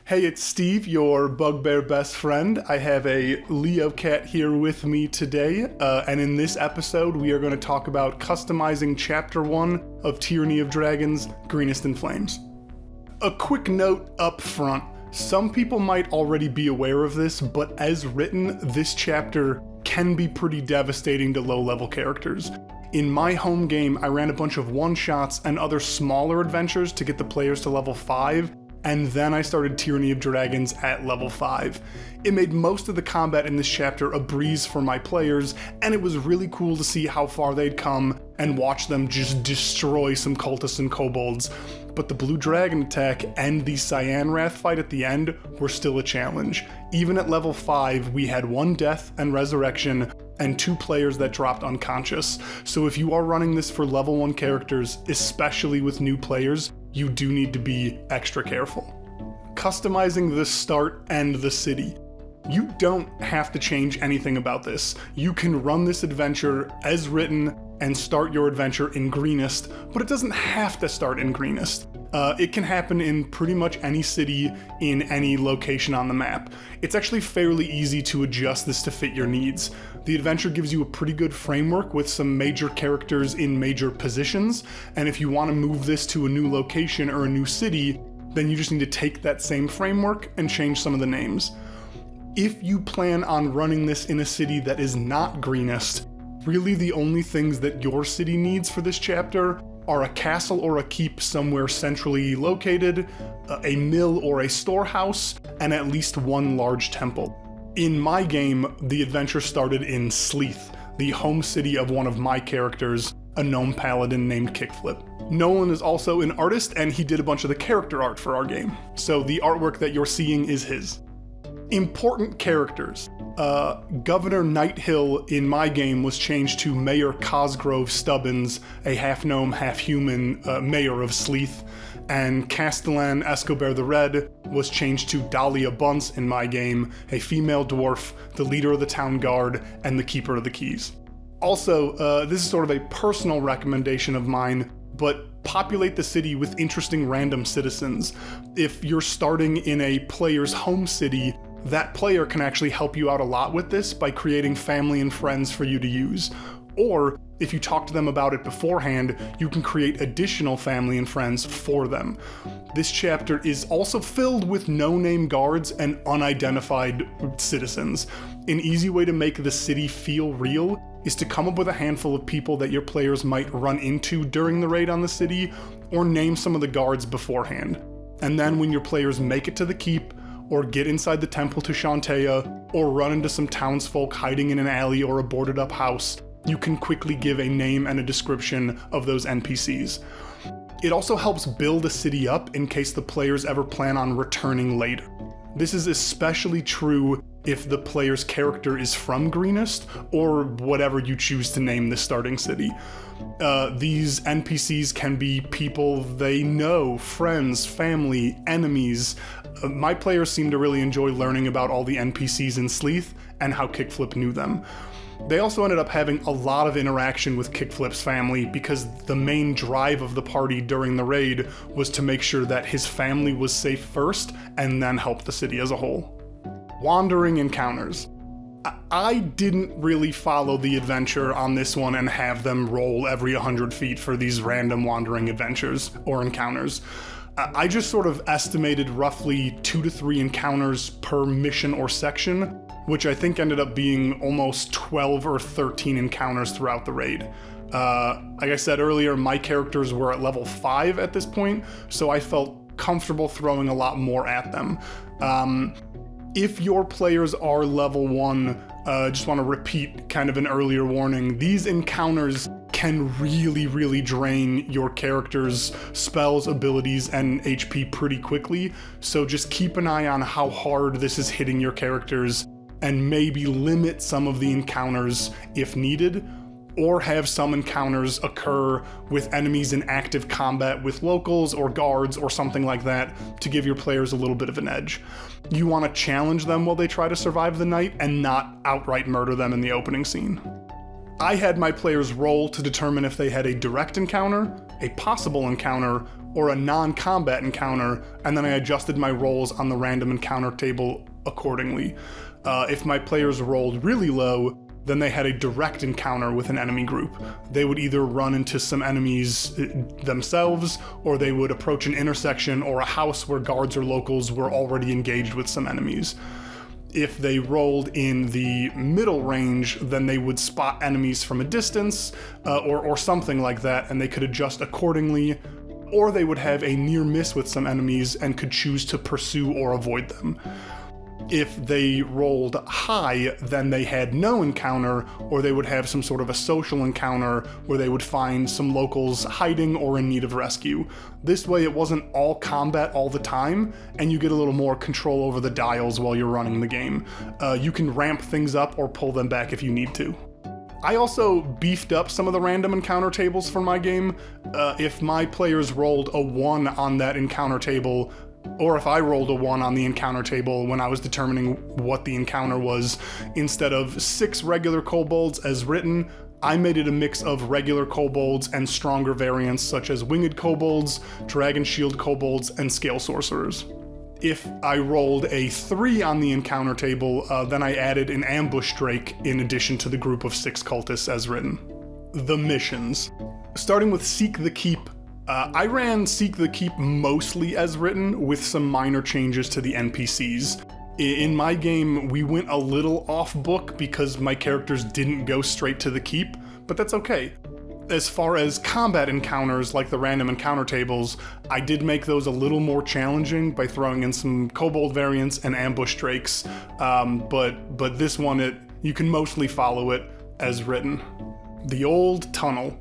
Hey, it's Steve, your bugbear best friend. I have a Leo cat here with me today, and in this episode we are going to talk about customizing Chapter 1 of Tyranny of Dragons, Greenest in Flames. A quick note up front, some people might already be aware of this, but as written, this chapter can be pretty devastating to low-level characters. In my home game, I ran a bunch of one-shots and other smaller adventures to get the players to level 5, and then I started Tyranny of Dragons at level 5. It made most of the combat in this chapter a breeze for my players, and it was really cool to see how far they'd come and watch them just destroy some cultists and kobolds. But the Blue Dragon attack and the Cyan Wrath fight at the end were still a challenge. Even at level 5, we had 1 death and resurrection, and 2 players that dropped unconscious. So if you are running this for level 1 characters, especially with new players, you do need to be extra careful. Customizing the start and the city. You don't have to change anything about this. You can run this adventure as written and start your adventure in Greenest, but it doesn't have to start in Greenest. It can happen in pretty much any city in any location on the map. It's actually fairly easy to adjust this to fit your needs. The adventure gives you a pretty good framework with some major characters in major positions, and if you want to move this to a new location or a new city, then you just need to take that same framework and change some of the names. If you plan on running this in a city that is not Greenest, really the only things that your city needs for this chapter are a castle or a keep somewhere centrally located, a mill or a storehouse, and at least 1 large temple. In my game, the adventure started in Sleeth, the home city of one of my characters, a gnome paladin named Kickflip. Nolan is also an artist, and he did a bunch of the character art for our game, so the artwork that you're seeing is his. Important characters. Governor Nighthill in my game was changed to Mayor Cosgrove Stubbins, a half-gnome, half-human mayor of Sleeth, and Castellan Escobar the Red was changed to Dahlia Bunce in my game, a female dwarf, the leader of the town guard, and the keeper of the keys. Also, this is sort of a personal recommendation of mine, but populate the city with interesting random citizens. If you're starting in a player's home city, that player can actually help you out a lot with this by creating family and friends for you to use. Or, if you talk to them about it beforehand, you can create additional family and friends for them. This chapter is also filled with no-name guards and unidentified citizens. An easy way to make the city feel real is to come up with a handful of people that your players might run into during the raid on the city, or name some of the guards beforehand. And then when your players make it to the keep, or get inside the temple to Shantaea, or run into some townsfolk hiding in an alley or a boarded up house, you can quickly give a name and a description of those NPCs. It also helps build a city up in case the players ever plan on returning later. This is especially true if the player's character is from Greenest, or whatever you choose to name the starting city. These NPCs can be people they know, friends, family, enemies. My players seem to really enjoy learning about all the NPCs in Sleeth and how Kickflip knew them. They also ended up having a lot of interaction with Kickflip's family because the main drive of the party during the raid was to make sure that his family was safe first and then help the city as a whole. Wandering encounters. I didn't really follow the adventure on this one and have them roll every 100 feet for these random wandering adventures or encounters. I just sort of estimated roughly 2 to 3 encounters per mission or section, which I think ended up being almost 12 or 13 encounters throughout the raid. Like I said earlier, my characters were at level 5 at this point, so I felt comfortable throwing a lot more at them. If your players are level 1, just want to repeat kind of an earlier warning, these encounters can really drain your character's spells, abilities, and HP pretty quickly, so just keep an eye on how hard this is hitting your characters, and maybe limit some of the encounters if needed, or have some encounters occur with enemies in active combat with locals or guards or something like that to give your players a little bit of an edge. You want to challenge them while they try to survive the night and not outright murder them in the opening scene. I had my players roll to determine if they had a direct encounter, a possible encounter, or a non-combat encounter, and then I adjusted my rolls on the random encounter table accordingly. If my players rolled really low, then they had a direct encounter with an enemy group. They would either run into some enemies themselves, or they would approach an intersection or a house where guards or locals were already engaged with some enemies. If they rolled in the middle range, then they would spot enemies from a distance, or something like that, and they could adjust accordingly, or they would have a near miss with some enemies and could choose to pursue or avoid them. If they rolled high, then they had no encounter, or they would have some sort of a social encounter where they would find some locals hiding or in need of rescue. This way it wasn't all combat all the time, and you get a little more control over the dials while you're running the game. You can ramp things up or pull them back if you need to. I also beefed up some of the random encounter tables for my game. If my players rolled a 1 on that encounter table, or if I rolled a 1 on the encounter table when I was determining what the encounter was, instead of 6 regular kobolds as written, I made it a mix of regular kobolds and stronger variants such as winged kobolds, dragon shield kobolds, and scale sorcerers. If I rolled a 3 on the encounter table, then I added an ambush drake in addition to the group of 6 cultists as written. The missions. Starting with Seek the Keep, I ran Seek the Keep mostly as written, with some minor changes to the NPCs. In my game, we went a little off book because my characters didn't go straight to the keep, but that's okay. As far as combat encounters, like the random encounter tables, I did make those a little more challenging by throwing in some kobold variants and ambush drakes, but this one, you can mostly follow it as written. The Old Tunnel.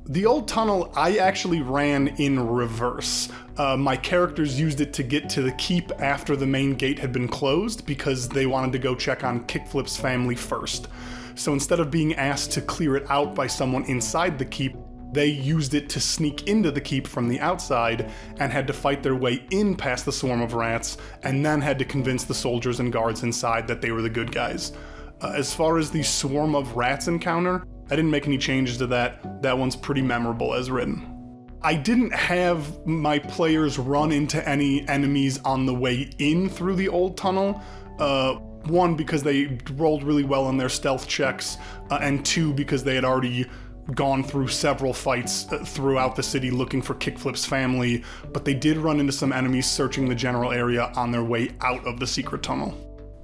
The Old Tunnel I actually ran in reverse. My characters used it to get to the keep after the main gate had been closed because they wanted to go check on Kickflip's family first. So instead of being asked to clear it out by someone inside the keep, they used it to sneak into the keep from the outside and had to fight their way in past the swarm of rats, and then had to convince the soldiers and guards inside that they were the good guys. As far as the swarm of rats encounter, I didn't make any changes to that. That one's pretty memorable as written. I didn't have my players run into any enemies on the way in through the Old Tunnel. 1, because they rolled really well on their stealth checks, and 2, because they had already gone through several fights throughout the city looking for Kickflip's family, but they did run into some enemies searching the general area on their way out of the secret tunnel.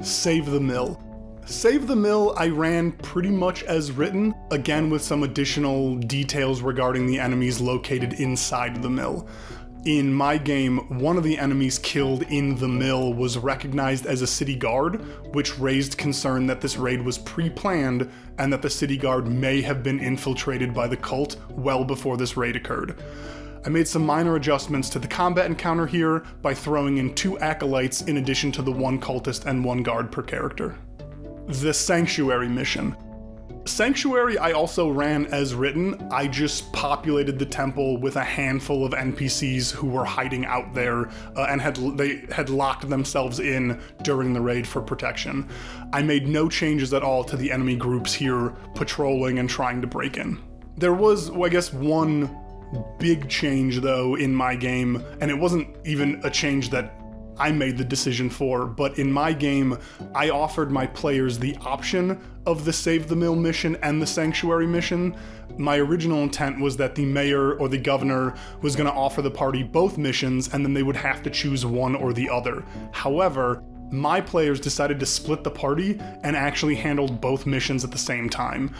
Save the Mill. Save the Mill I ran pretty much as written, again with some additional details regarding the enemies located inside the mill. In my game, one of the enemies killed in the mill was recognized as a city guard, which raised concern that this raid was pre-planned and that the city guard may have been infiltrated by the cult well before this raid occurred. I made some minor adjustments to the combat encounter here by throwing in 2 acolytes in addition to the 1 cultist and 1 guard per character. The Sanctuary mission. Sanctuary I also ran as written. I just populated the temple with a handful of NPCs who were hiding out there and they had locked themselves in during the raid for protection. I made no changes at all to the enemy groups here patrolling and trying to break in. There was, I guess, one big change though in my game, and it wasn't even a change that I made the decision for, but in my game, I offered my players the option of the Save the Mill mission and the Sanctuary mission. My original intent was that the mayor or the governor was going to offer the party both missions, and then they would have to choose one or the other. However, my players decided to split the party and actually handled both missions at the same time.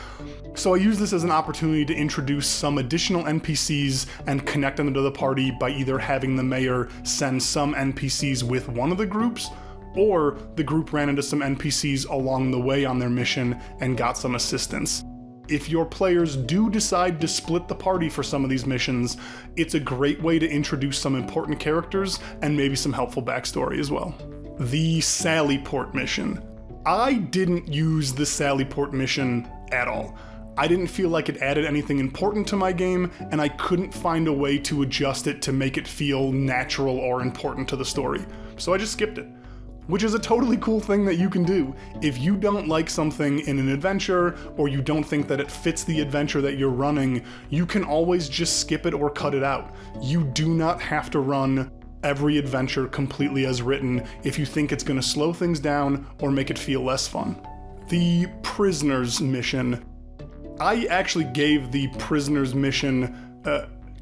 So I used this as an opportunity to introduce some additional NPCs and connect them to the party by either having the mayor send some NPCs with one of the groups, or the group ran into some NPCs along the way on their mission and got some assistance. If your players do decide to split the party for some of these missions, it's a great way to introduce some important characters and maybe some helpful backstory as well. The Sallyport mission. I didn't use the Sallyport mission at all. I didn't feel like it added anything important to my game, and I couldn't find a way to adjust it to make it feel natural or important to the story, so I just skipped it. which is a totally cool thing that you can do. If you don't like something in an adventure, or you don't think that it fits the adventure that you're running, you can always just skip it or cut it out. You do not have to run every adventure completely as written if you think it's gonna slow things down or make it feel less fun. The Prisoners mission. I actually gave the Prisoners mission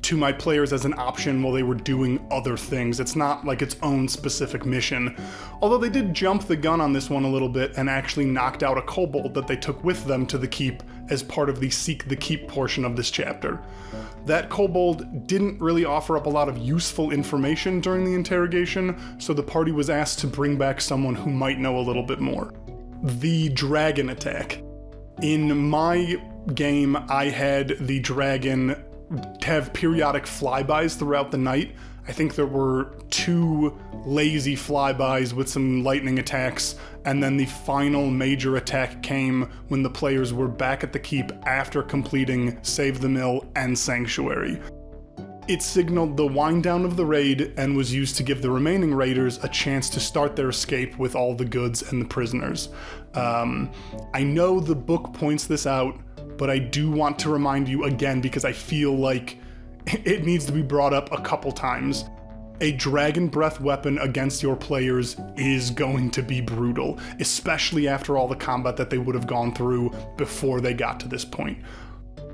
to my players as an option while they were doing other things. It's not like its own specific mission. Although they did jump the gun on this one a little bit and actually knocked out a kobold that they took with them to the keep as part of the Seek the Keep portion of this chapter. That kobold didn't really offer up a lot of useful information during the interrogation, so the party was asked to bring back someone who might know a little bit more. The dragon attack. In my game, I had the dragon have periodic flybys throughout the night. I think there were 2 lazy flybys with some lightning attacks, and then the final major attack came when the players were back at the keep after completing Save the Mill and Sanctuary. It signaled the wind down of the raid and was used to give the remaining raiders a chance to start their escape with all the goods and the prisoners. I know the book points this out, but I do want to remind you again because I feel like it needs to be brought up a couple times. A dragon breath weapon against your players is going to be brutal, especially after all the combat that they would have gone through before they got to this point.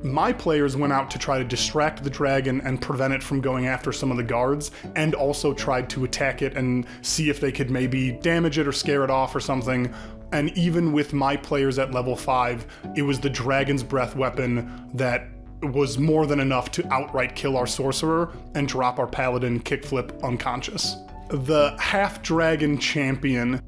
My players went out to try to distract the dragon and prevent it from going after some of the guards, and also tried to attack it and see if they could maybe damage it or scare it off or something. And even with my players at level 5, it was the dragon's breath weapon that was more than enough to outright kill our sorcerer and drop our paladin kickflip unconscious. The half-dragon champion.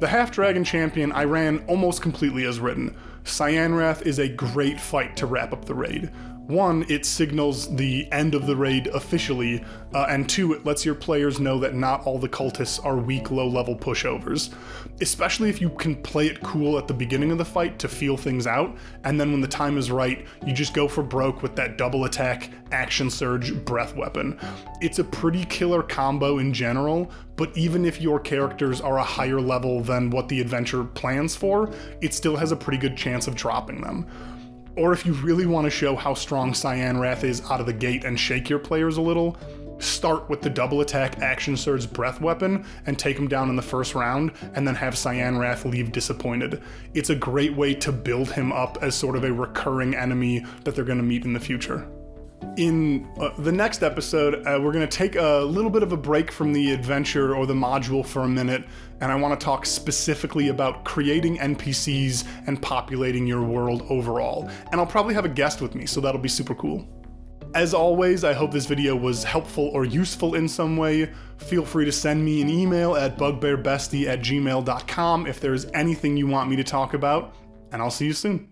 The half-dragon champion I ran almost completely as written. Cyanwrath is a great fight to wrap up the raid. 1, it signals the end of the raid officially, and 2, it lets your players know that not all the cultists are weak, low-level pushovers. Especially if you can play it cool at the beginning of the fight to feel things out, and then when the time is right, you just go for broke with that double attack, action surge, breath weapon. It's a pretty killer combo in general, but even if your characters are a higher level than what the adventure plans for, it still has a pretty good chance of dropping them. Or if you really want to show how strong Cyanwrath is out of the gate and shake your players a little, start with the double attack action surge breath weapon and take him down in the first round, and then have Cyanwrath leave disappointed. It's a great way to build him up as sort of a recurring enemy that they're going to meet in the future. In the next episode, we're going to take a little bit of a break from the adventure or the module for a minute, and I want to talk specifically about creating NPCs and populating your world overall. And I'll probably have a guest with me, so that'll be super cool. As always, I hope this video was helpful or useful in some way. Feel free to send me an email at bugbearbestie@gmail.com if there's anything you want me to talk about, and I'll see you soon.